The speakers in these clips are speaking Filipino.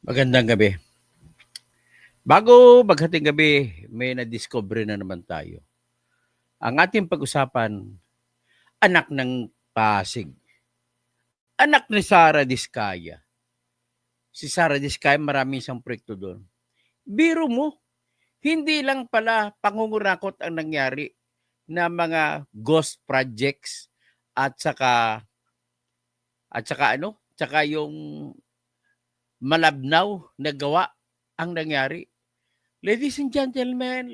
Magandang gabi. Bago maghating gabi, may na-discover na naman tayo. Ang ating pag-usapan, anak ng Pasig. Anak ni Sara Diskaya. Si Sara Diskaya, maraming siyang proyekto doon. Biro mo, hindi lang pala pangungurakot ang nangyari na mga ghost projects at saka yung malabnaw na gawa ang nangyari. Ladies and gentlemen,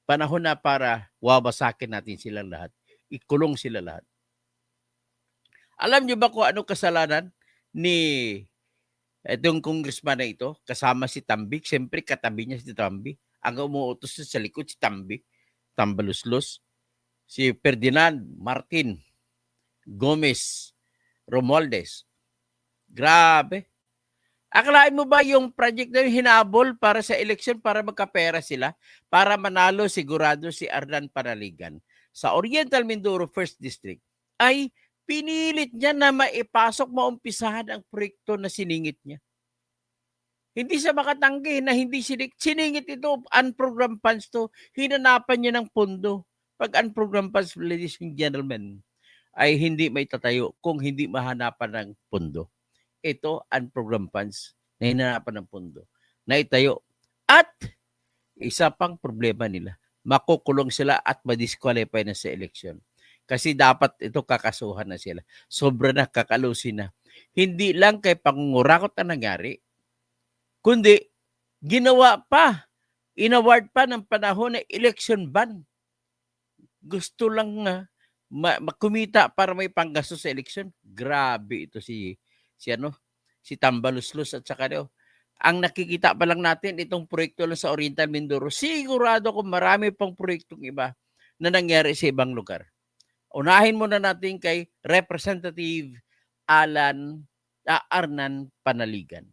panahon na para wawasakin natin silang lahat. Ikulong sila lahat. Alam niyo ba kung ano kasalanan ni itong congressman na ito? Kasama si Tambik. Siyempre, katabi niya si Tambik. Ang umuutos sa likod si Tambik. Tambaluslos. Si Ferdinand Martin Gomez Romualdez. Grabe. Akalain mo ba yung project na yung hinabol para sa eleksyon para magkapera sila? Para manalo sigurado si Arlan Panaligan sa Oriental Mindoro 1st District ay pinilit niya na maipasok, maumpisahan ang proyekto na siningit niya. Hindi siya makatanggi na hindi siningit ito, unprogrammed funds to, hinanapan niya ng pondo. Pag unprogrammed funds, ladies and gentlemen, ay hindi may tatayo kung hindi mahanapan ng pondo. Ito, unprogrammed funds na hinanapan ng pondo, na itayo. At isa pang problema nila, makukulong sila at madisqualify na sa eleksyon. Kasi dapat ito kakasuhan na sila. Sobra na, kakalusin na. Hindi lang kay pangungurakot na nangyari, kundi ginawa pa, inaward pa ng panahon na election ban. Gusto lang nga makumita para may panggastos sa eleksyon. Grabe ito si Tambaluslos at saka ang nakikita pa lang natin itong proyekto lang sa Oriental Mindoro. Sigurado ko marami pang proyektong iba na nangyari sa ibang lugar. Unahin muna natin kay Representative Arnan Panaligan.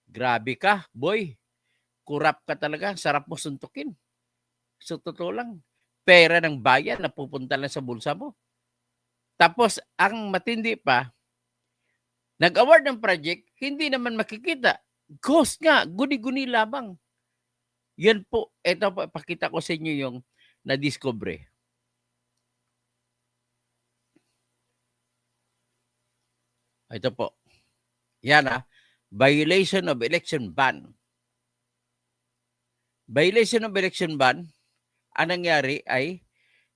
Grabe ka, boy. Kurap ka talaga. Sarap mo suntukin. So, totoo lang. Pera ng bayan na pupunta lang sa bulsa mo. Tapos, ang matindi pa, nag-award ng project, hindi naman makikita. Ghost nga, guni-guni lamang. Yan po, ito po, pakita ko sa inyo yung na-discover. Ito po. Yan violation of election ban. Violation of election ban, ang nangyari ay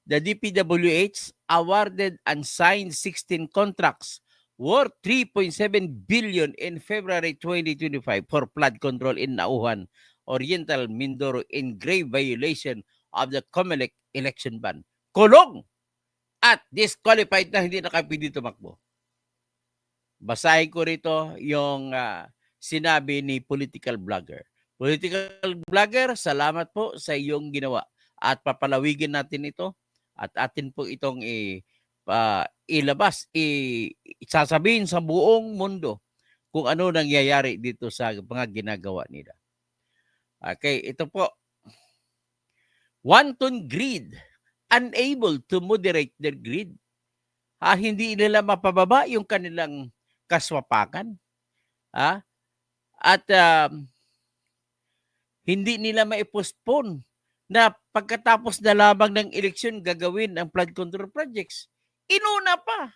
the DPWH awarded and signed 16 contracts worth 3.7 billion in February 2025 for flood control in Nauhan, Oriental Mindoro in grave violation of the COMELEC election ban. Kulong at disqualified na hindi nakapili tumakbo. Basahin ko rito yung sinabi ni political blogger. Political blogger, salamat po sa iyong ginawa at papalawigin natin ito at atin po itong ilabas, sasabihin sa buong mundo kung ano nangyayari dito sa mga ginagawa nila. Okay, ito po. Wanton greed, unable to moderate their greed. Hindi nila mapababa yung kanilang kaswapakan. At hindi nila maipostpone na pagkatapos na lamang ng eleksyon gagawin ang flood control projects. Inuna pa.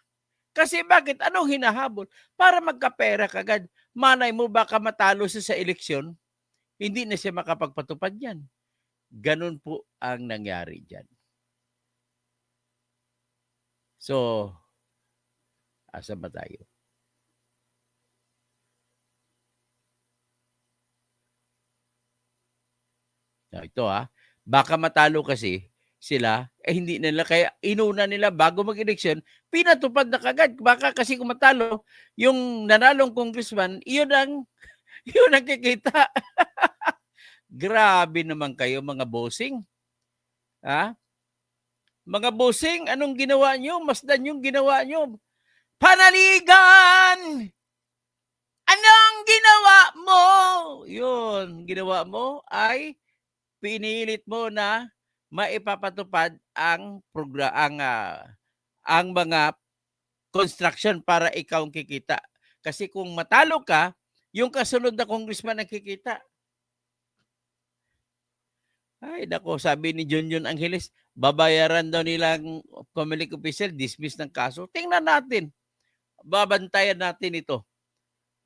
Kasi bakit? Anong hinahabol? Para magkapera kagad. Malay mo baka matalo siya sa eleksyon, hindi na siya makapagpatupad yan. Ganun po ang nangyari dyan. So, asa ba tayo? Ito baka matalo kasi sila, hindi nila, kaya inuna nila bago mag-eleksyon, pinatupad na kagad. Baka kasi kung matalo, yung nanalong congressman, yun ang kikita. Grabe naman kayo mga bossing. Mga bossing, anong ginawa nyo? Masdan yung ginawa nyo. Panaligan! Anong ginawa mo? Yun, ginawa mo ay pinilit mo na maipapatupad ang mga construction para ikaw ang kikita. Kasi kung matalo ka, yung kasunod na congressman nakikita. Ay, nako, sabi ni Junjun Angeles, babayaran daw nilang Comelec official, dismiss ng kaso. Tingnan natin. Babantayan natin ito.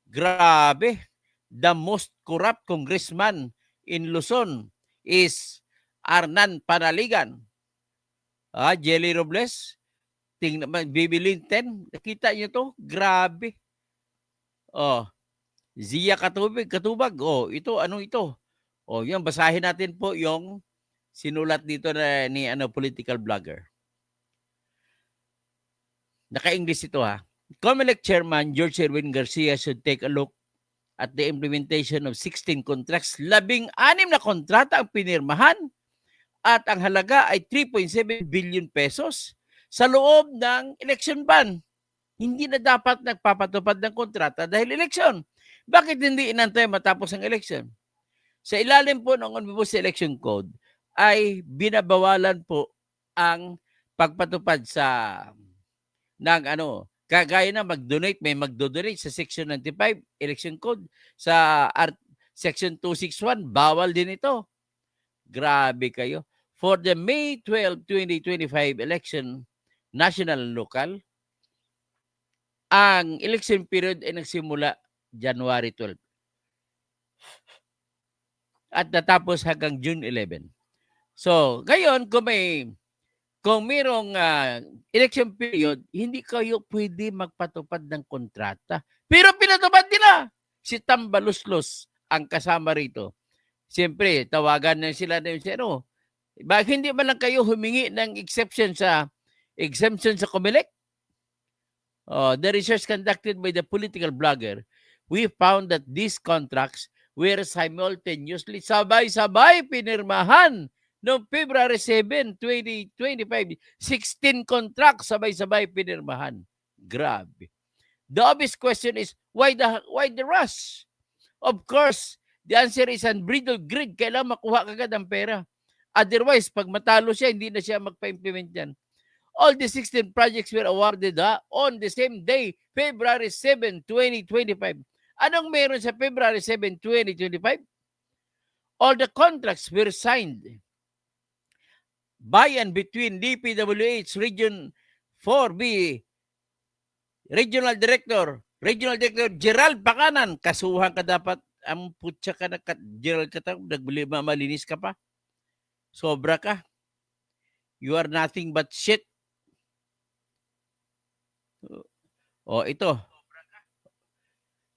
Grabe. The most corrupt congressman in Luzon is Arnan Panaligan. Jelly Robles, tingnan, Bibilin 10. Nakita niyo to? Grabe. Zia Katubag. Ito, ano ito? Yung basahin natin po yung sinulat dito na ni political blogger. Naka-English ito ha. Comelec Chairman George Erwin Garcia should take a look at the implementation of 16 contracts. 16 na kontrata ang pinirmahan at ang halaga ay 3.7 billion pesos sa loob ng election ban. Hindi na dapat nagpapatupad ng kontrata dahil election. Bakit hindi inantay matapos ang election? Sa ilalim po ng Omnibus Election Code ay binabawalan po ang pagpatupad ng kagaya na mag-donate, may mag-donate sa Section 95 Election Code, sa Section 261, bawal din ito. Grabe kayo. For the May 12, 2025 election, national and local, ang election period ay nagsimula January 12 at natapos hanggang June 11. So, ngayon kung mayroong election period, hindi kayo pwede magpatupad ng kontrata. Pero pinatupad nila. Si Tambaluslos ang kasama rito. Siyempre, tawagan na sila na yung bakit hindi man lang kayo humingi ng exemption sa Comelec? The research conducted by the political blogger, we found that these contracts were simultaneously sabay-sabay pinirmahan noong February 7, 2025. 16 contracts sabay-sabay pinirmahan. Grabe. The obvious question is, why the rush? Of course, the answer is unbridled greed. Kailangan makuha kagad ang pera. Otherwise, pag matalo siya, hindi na siya magpa-implement yan. All the 16 projects were awarded on the same day, February 7, 2025. Anong meron sa February 7, 2025? All the contracts were signed by and between DPWH Region 4B Regional Director Gerald Bakanan. Kasuhan ka dapat. Ang putya ka na Gerald ka, malinis ka pa. Sobra ka. You are nothing but shit. Ito.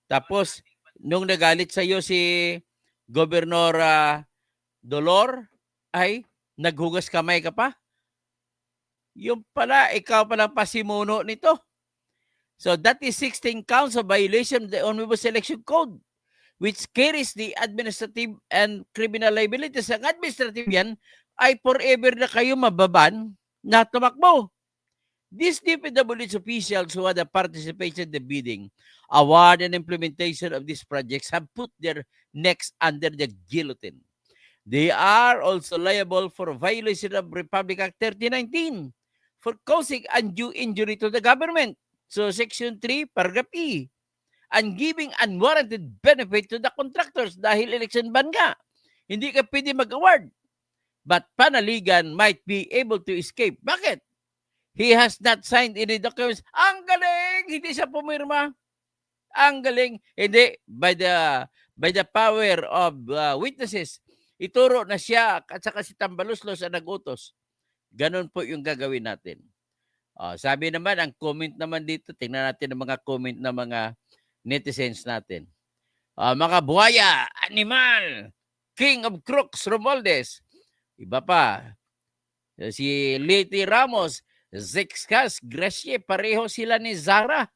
Tapos, nung nagalit sa iyo si Governor Dolor, ay naghugas kamay ka pa? Yung pala, ikaw pala pasimuno nito. So that is 16 counts of violation of the Omnibus Election Code, which carries the administrative and criminal liabilities. Ang administrative yan ay forever na kayo mababan na tumakbo. These DPWH officials who had a participation in the bidding, award, and implementation of these projects have put their necks under the guillotine. They are also liable for violation of Republic Act 3019 for causing undue injury to the government. So, Section 3, Paragraph E, and giving unwarranted benefit to the contractors dahil election ban nga. Hindi ka pwede mag-award. But Panaligan might be able to escape. Bakit? He has not signed any documents. Ang galing! Hindi siya pumirma. Ang galing. Hindi. By the power of witnesses, ituro na siya at saka si Tambaluslos ang nag-utos. Ganon po yung gagawin natin. Sabi naman, ang comment naman dito, tingnan natin ang mga comment ng mga netizens natin. Mga buhaya, animal, King of Crooks, Romualdez. Iba pa. Si Liti Ramos, Zexcas, Gracie, pareho sila ni Zara.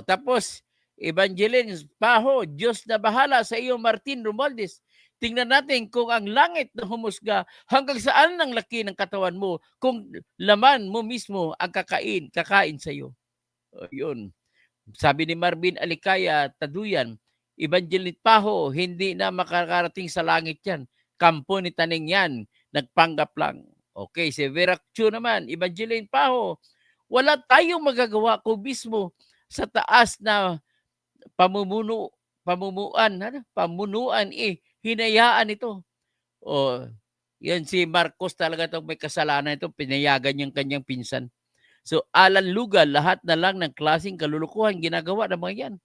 Tapos, Evangeline Paho, Diyos na bahala sa iyo, Martin Romualdez. Tingnan natin kung ang langit na humusga, hanggang saan ang laki ng katawan mo, kung laman mo mismo ang kakain sa iyo. Yun. Sabi ni Marvin Alicaya Taduyan, Evangeline Paho, hindi na makakarating sa langit yan. Kampo ni Taning yan, nagpanggap lang. Okay, si Vera Chu naman, Evangeline Paho, wala tayong magagawa kung mismo sa taas na pamunuan, hinayaan ito. O, yan si Marcos talaga itong may kasalanan ito, pinayagan yung kanyang pinsan. So, Alan Lugal, lahat na lang ng klaseng kalulukuhan ginagawa ng mga yan.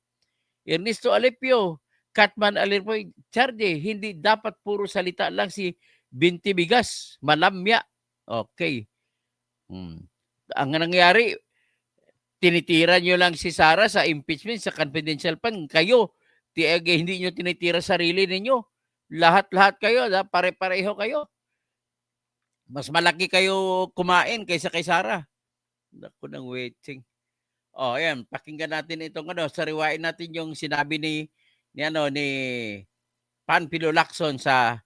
Ernesto Alipio, Catman Alipio, Charde, hindi dapat puro salita lang si Binti Bigas, malamya. Okay. Ang nangyari, tinitira nyo lang si Sara sa impeachment, sa confidential fund. Kayo, hindi nyo tinitira sarili ninyo. Lahat-lahat kayo, pare-pareho kayo. Mas malaki kayo kumain kaysa kay Sara. Naku ng waiting. Ayan, pakinggan natin itong sariwain natin yung sinabi ni Panfilo Lacson sa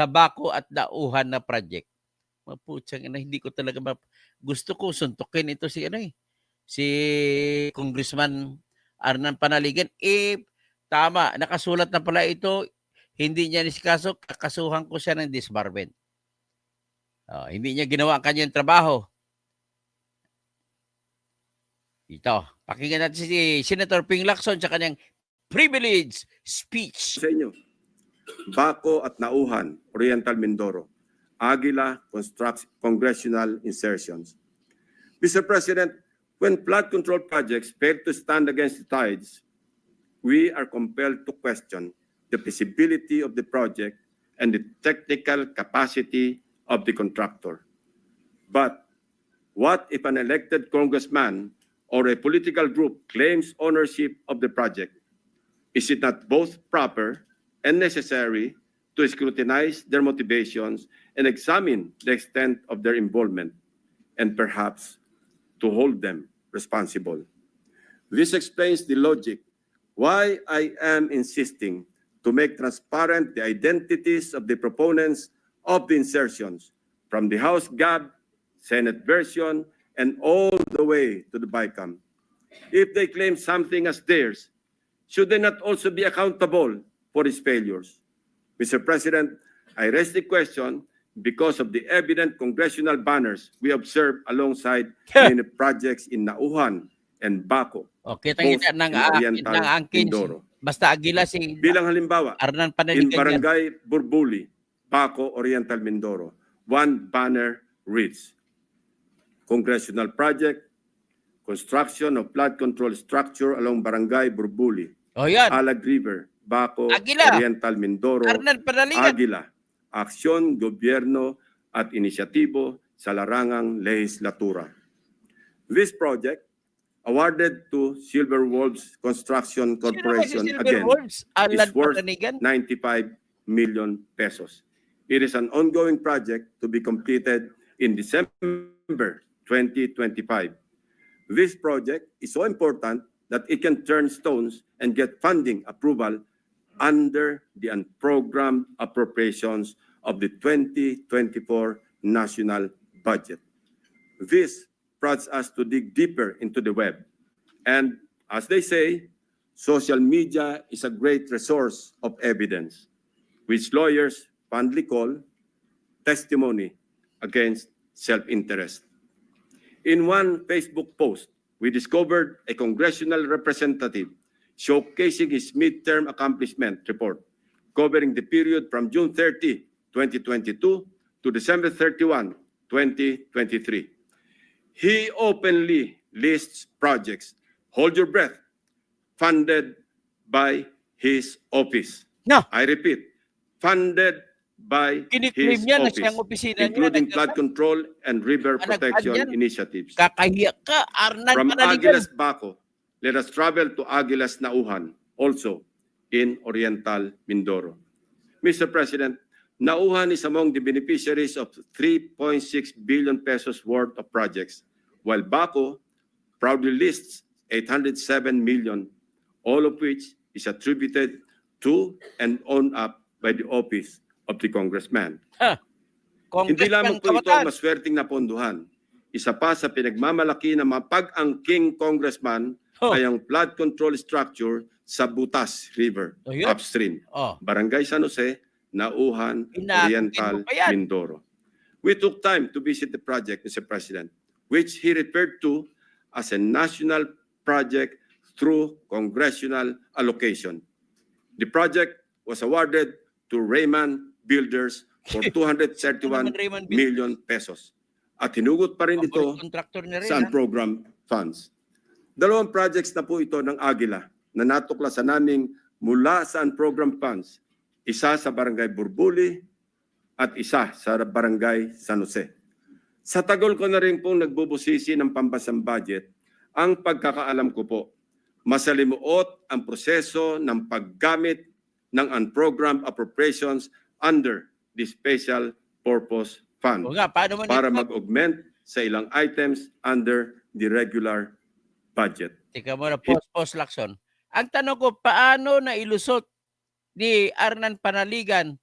Baco at Nauhan na project. Maputsang hindi ko talaga gusto ko suntukin ito si Congressman Arnan Panaligan. Tama, nakasulat na pala ito, hindi niya nisikaso, kakasuhan ko siya ng disbarment. Hindi niya ginawa ang kanyang trabaho. Ito, pakinggan natin si Senator Ping Lacson sa kanyang privilege speech. Sa inyo, Baco at Nauhan, Oriental Mindoro, Aguila congressional insertions. Mr. President, when flood control projects fail to stand against the tides, we are compelled to question the feasibility of the project and the technical capacity of the contractor. But what if an elected congressman or a political group claims ownership of the project? Is it not both proper and necessary to scrutinize their motivations and examine the extent of their involvement, and perhaps to hold them responsible? This explains the logic why I am insisting to make transparent the identities of the proponents of the insertions, from the House GAB, Senate version, and all the way to the BICAM. If they claim something as theirs, should they not also be accountable for its failures? Mr. President, I raise the question because of the evident congressional banners we observe alongside many projects in Nauhan and Baco, Okay, both kita ng in Oriental angkin. Mindoro. Basta Aguila si Bilang halimbawa, Arnan in Panaligan. Barangay Burbuli, Baco, Oriental Mindoro, one banner reads, Congressional project, construction of flood control structure along Barangay Burbuli, Yan. Alag River, Baco, Aguila. Oriental Mindoro, Arnan Panaligan. Aguila, aksyon, gobyerno at inisyatibo sa larangang lehislatura. This project, awarded to Silver Wolves Construction Corporation again, is worth 95 million pesos. It is an ongoing project to be completed in December 2025. This project is so important that it can turn stones and get funding approval under the unprogrammed appropriations of the 2024 national budget. This prompts us to dig deeper into the web. And as they say, social media is a great resource of evidence, which lawyers fondly call testimony against self-interest. In one Facebook post, we discovered a congressional representative showcasing his midterm accomplishment report covering the period from June 30, 2022 to December 31, 2023. He openly lists projects, hold your breath, funded by his office. No. I repeat, funded by Kiniklaim his niya na office, siyang opisina including niya. flood control and river protection yan. initiatives. Kakahiya ka, Arnan From Panaligan. Aguilas Baco, let us travel to Aguilas Nauhan, also in Oriental Mindoro. Mr. President, Nauhan is among the beneficiaries of 3.6 billion pesos worth of projects, while Baco proudly lists 807 million, all of which is attributed to and owned up by the office of the congressman. Hindi lamang po ito maswerteng napondohan. Isa pa sa pinagmamalaki ng mapag-angking congressman ay ang flood control structure sa Butas River, upstream. Barangay San Jose, Nauhan, Oriental, Mindoro. We took time to visit the project, Mr. President, which he referred to as a national project through congressional allocation. The project was awarded to Raymond Builders for 231 Raymond Builders? million pesos. At hinugot pa rin ito Contractor na rin. sa ha? program funds. Dalawang projects na po ito ng Agila na natuklasan naming mula sa program funds, isa sa Barangay Burbuli at isa sa Barangay San Jose. Sa tagal ko na rin pong nagbubusisi ng pambasang budget, ang pagkakaalam ko po, masalimuot ang proseso ng paggamit ng unprogrammed appropriations under the Special Purpose Fund O nga, paano man para mag-augment sa ilang items under the regular budget. Teka muna, pause, Lacson. Ang tanong ko, paano na ilusot ni Arnan Panaligan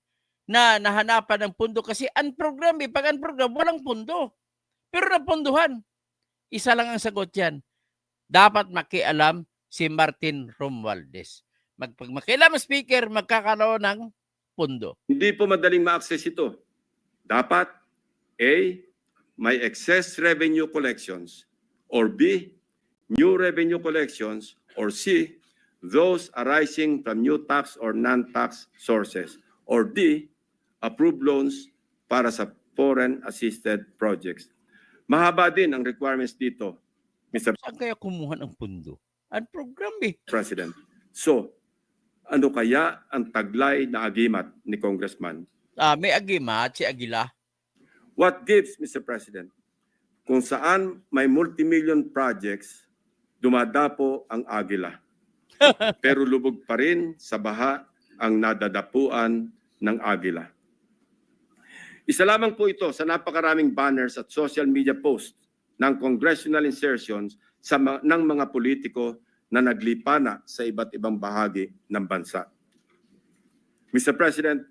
na nahanapan ng pundo? Kasi unprogram eh. Pag unprogram, walang pundo. Pero napunduhan. Isa lang ang sagot yan. Dapat makialam si Martin Romualdez. Pag makialam ang speaker, magkakaroon ng pundo. Hindi po madaling ma-access ito. Dapat A, may excess revenue collections, or B, new revenue collections, or C, those arising from new tax or non-tax sources, or D, approved loans para sa foreign assisted projects. Mahaba din ang requirements dito, Mr. Saan kaya kumuha ng pundo? Unprogram eh. President. So, ano kaya ang taglay na agimat ni Congressman? May Agima at si Aguila. What gives, Mr. President? Kung saan may multimillion projects, dumadapo ang Agila. Pero lubog pa rin sa baha ang nadadapuan ng Agila. Isa lamang po ito sa napakaraming banners at social media posts ng congressional insertions ng mga politiko na naglipana sa iba't ibang bahagi ng bansa. Mr. President,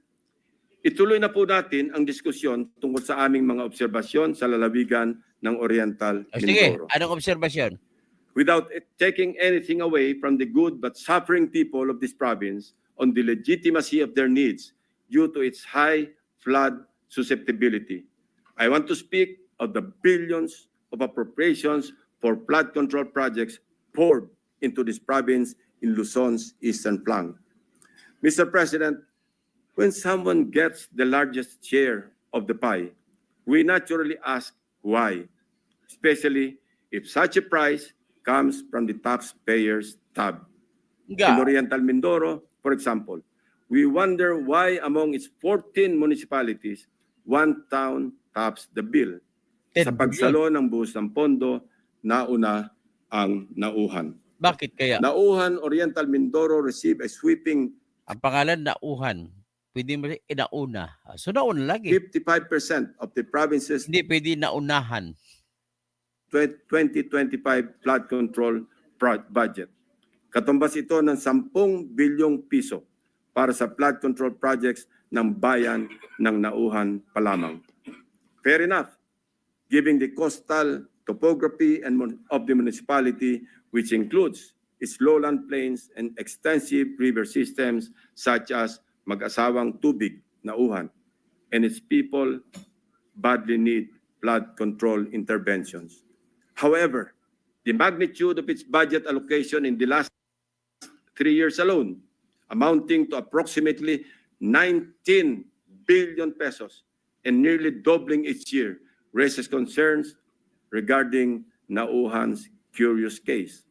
ituloy na po natin ang diskusyon tungkol sa aming mga obserbasyon sa lalawigan ng Oriental Sige, Mindoro. anong obserbasyon? Without taking anything away from the good but suffering people of this province on the legitimacy of their needs due to its high flood susceptibility. I want to speak of the billions of appropriations for flood control projects poured into this province in Luzon's eastern flank. Mr. President, when someone gets the largest share of the pie, we naturally ask why, especially if such a price comes from the taxpayers' tab. In Oriental Mindoro, for example, we wonder why among its 14 municipalities, one town tops the bill. Sa pagsalo ng buhos ng pondo, nauna ang Nauhan. Bakit kaya? Nauhan, Oriental Mindoro received a sweeping Ang pangalan Nauhan. Pwede mo rin inauna. So nauna lagi. 55% of the province's Hindi pwede naunahan. 2025 flood control budget. Katumbas ito ng 10 bilyong piso para sa flood control projects ng bayan ng Nauhan pa lamang. Fair enough, given the coastal topography of the municipality, which includes its lowland plains and extensive river systems such as Mag-asawang Tubig, Nauhan, and its people badly need flood control interventions. However, the magnitude of its budget allocation in the last 3 years alone, amounting to approximately 19 billion pesos and nearly doubling each year, raises concerns regarding Nauhan's curious case.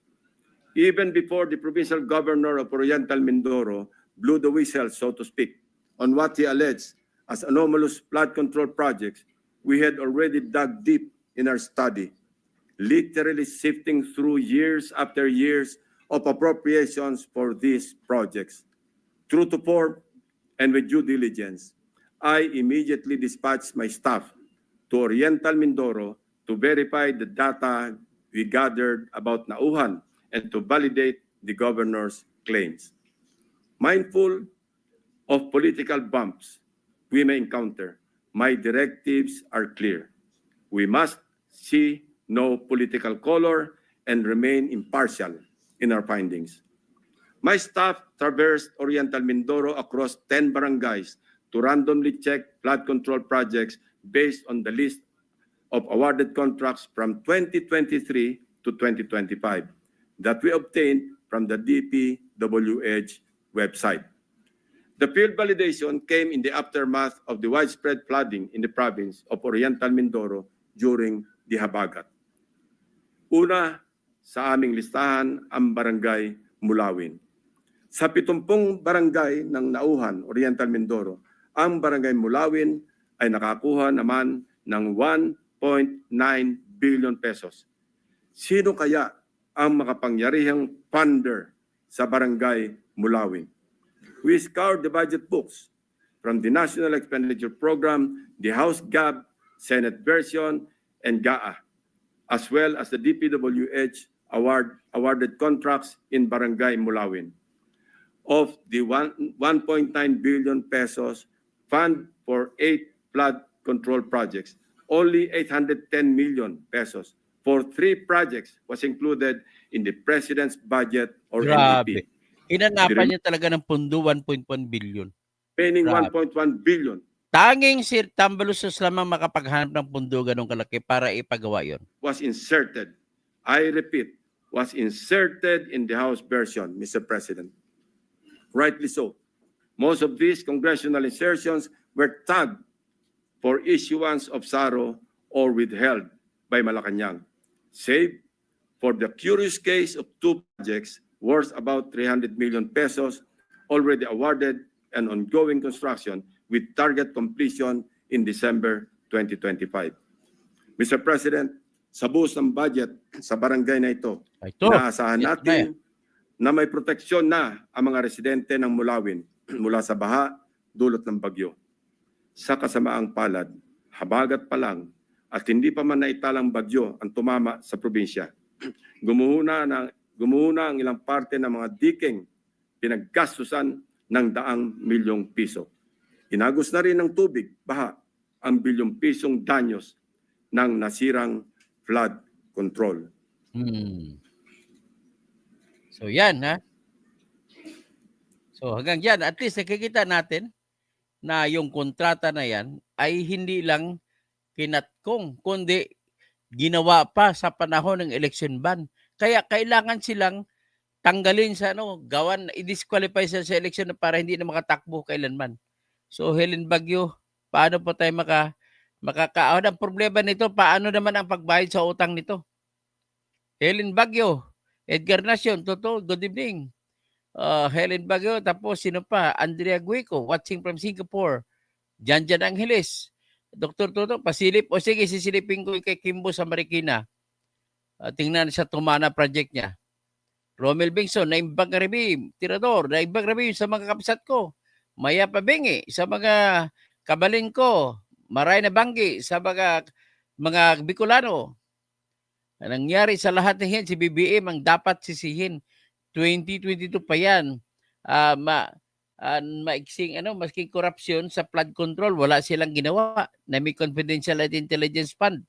Even before the provincial governor of Oriental Mindoro blew the whistle, so to speak, on what he alleged as anomalous flood control projects, we had already dug deep in our study, literally sifting through years after years of appropriations for these projects. True to form and with due diligence, I immediately dispatched my staff to Oriental Mindoro to verify the data we gathered about Nauhan and to validate the governor's claims. Mindful of political bumps we may encounter, my directives are clear. We must see no political color and remain impartial in our findings. My staff traversed Oriental Mindoro across 10 barangays to randomly check flood control projects based on the list of awarded contracts from 2023 to 2025 that we obtained from the DPWH website. The field validation came in the aftermath of the widespread flooding in the province of Oriental Mindoro during the habagat. Una sa aming listahan ang Barangay Mulawin. Sa 70 barangay ng Nauhan, Oriental Mindoro, ang Barangay Mulawin ay nakakuha naman ng 1.9 billion pesos. Sino kaya ang makapangyarihang funder sa Barangay Mulawin? We scoured the budget books from the National Expenditure Program, the House GAB, Senate version, and GAA, as well as the DPWH awarded contracts in Barangay Mulawin. Of the 1.9 billion pesos fund for 8 flood control projects, only 810 million pesos for 3 projects was included in the President's budget or Grabe. NEP. Hinanapan niya talaga ng pundo 1.1 billion. Paying Grabe. 1.1 billion Tanging si Tambaluslos lamang makapaghanap ng pundo ganong kalaki para ipagawa yon. was inserted. I repeat, was inserted in the House version, Mr. President. Rightly so. Most of these congressional insertions were tagged for issuance of SARO or withheld by Malacanang, save for the curious case of 2 projects worth about 300 million pesos already awarded and ongoing construction with target completion in December 2025. Mr. President, sa buhos ng budget sa barangay na ito, inaasahan natin na may proteksyon na ang mga residente ng Mulawin mula sa baha dulot ng bagyo. Sa kasamaang palad, habagat pa lang at hindi pa man naitalang bagyo ang tumama sa probinsya. Gumuhuna ang ilang parte ng mga diking pinaggastusan ng daang milyong piso. Inagos na rin ng tubig, baha, ang bilyong pisong danyos ng nasirang flood control. So yan ha. So hanggang dyan, at least nakikita natin na yung kontrata na yan ay hindi lang kinatkong, kundi ginawa pa sa panahon ng election ban. Kaya kailangan silang tanggalin sa i-disqualify sa election para hindi na makatakbo kailanman. So Helen Bagyo, paano po tayo makakaahon? Ang problema nito, paano naman ang pagbayad sa utang nito? Helen Bagyo, Edgar Nacion, Toto, good evening. Helen Bagyo, tapos sino pa? Andrea Guico, watching from Singapore. Janjan Angeles, Dr. Toto, pasilip. O sige, sisilipin ko kay Kimbo sa Marikina. Tingnan sa Tumana project niya. Romel Bingson, naimbang Karibim, Tirador, naimbang Karibim sa mga kapsat ko. Maya Pabingi, sa mga kabalin ko. Maray na Banggi, sa mga Bicolano. Nangyari sa lahat ng yan, si BBM ang dapat sisihin. 2022 pa yan. Masking korupsyon sa flood control, wala silang ginawa na may confidential at intelligence fund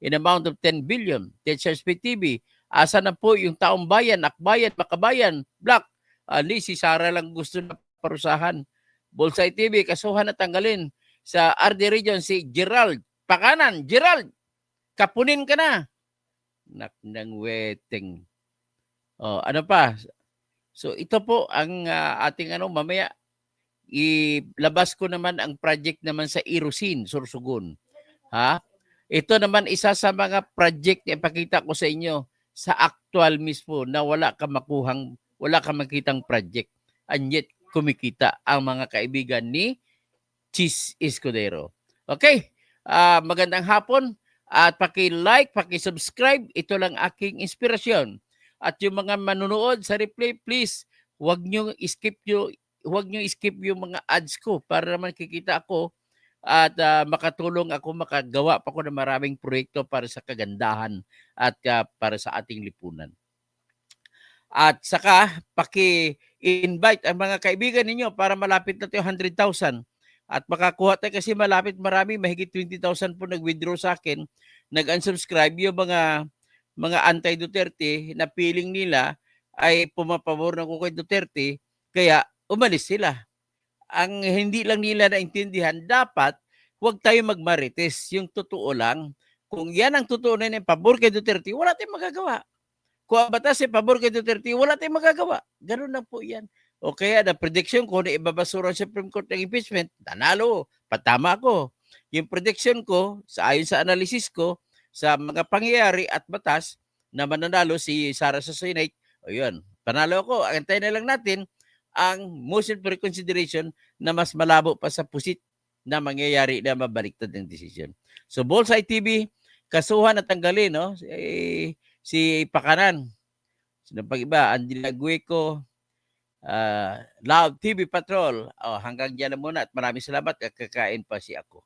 in amount of 10 billion. Teachers PTV, asa na po yung taong bayan, akbayan, makabayan, black. Si Sara lang gusto na parusahan. Bulsay TV, kasuhan na tanggalin. Sa RD Region, si Gerald Pakanan. Gerald, kapunin ka na. Naknang weting. Ano pa? So ito po ang ating mamaya ilabas ko naman ang project naman sa Irusin, Sorsogon. Ha? Ito naman isa sa mga project na ipakita ko sa inyo sa actual mismo na wala ka makitang project. And yet kumikita ang mga kaibigan ni Chis Escudero. Okay? Magandang hapon at paki-like, paki-subscribe. Ito lang aking inspirasyon. At yung mga manunood sa replay, please, huwag nyo i-skip yung mga ads ko para naman kikita ako at makatulong ako, makagawa pa ko ng maraming proyekto para sa kagandahan at para sa ating lipunan. At saka, paki-invite ang mga kaibigan ninyo para malapit na tayo 100,000. At makakuha tayo kasi malapit mahigit 20,000 po nag-withdraw sa akin, nag-unsubscribe yung mga anti-Duterte na feeling nila ay pumapabor ng kay Duterte, kaya umalis sila. Ang hindi lang nila naintindihan, dapat huwag tayo magmarites. Yung totoo lang, kung yan ang totoo na pabor kay Duterte, wala tayong magagawa. kung ang batas ay pabor kay Duterte, wala tayong magagawa. Ganun lang po yan. O kaya na prediction ko na ibabasura ang Supreme Court ng impeachment, nanalo, patama ko. Yung prediction ko, ayon sa analysis ko, sa mga pangyayari at batas na mananalo si Sara sa Senate, o yun, panalo ako. Antayin na lang natin ang motion for reconsideration na mas malabo pa sa pusit na mangyayari na mabaliktad ng desisyon. So, Bullseye TV, kasuhan at tanggalin, no? Si Pakanan. Sino pang iba? Angela Gueco, Love TV Patrol. Oh, hanggang diyan na muna at maraming salamat. Kakain pa si ako.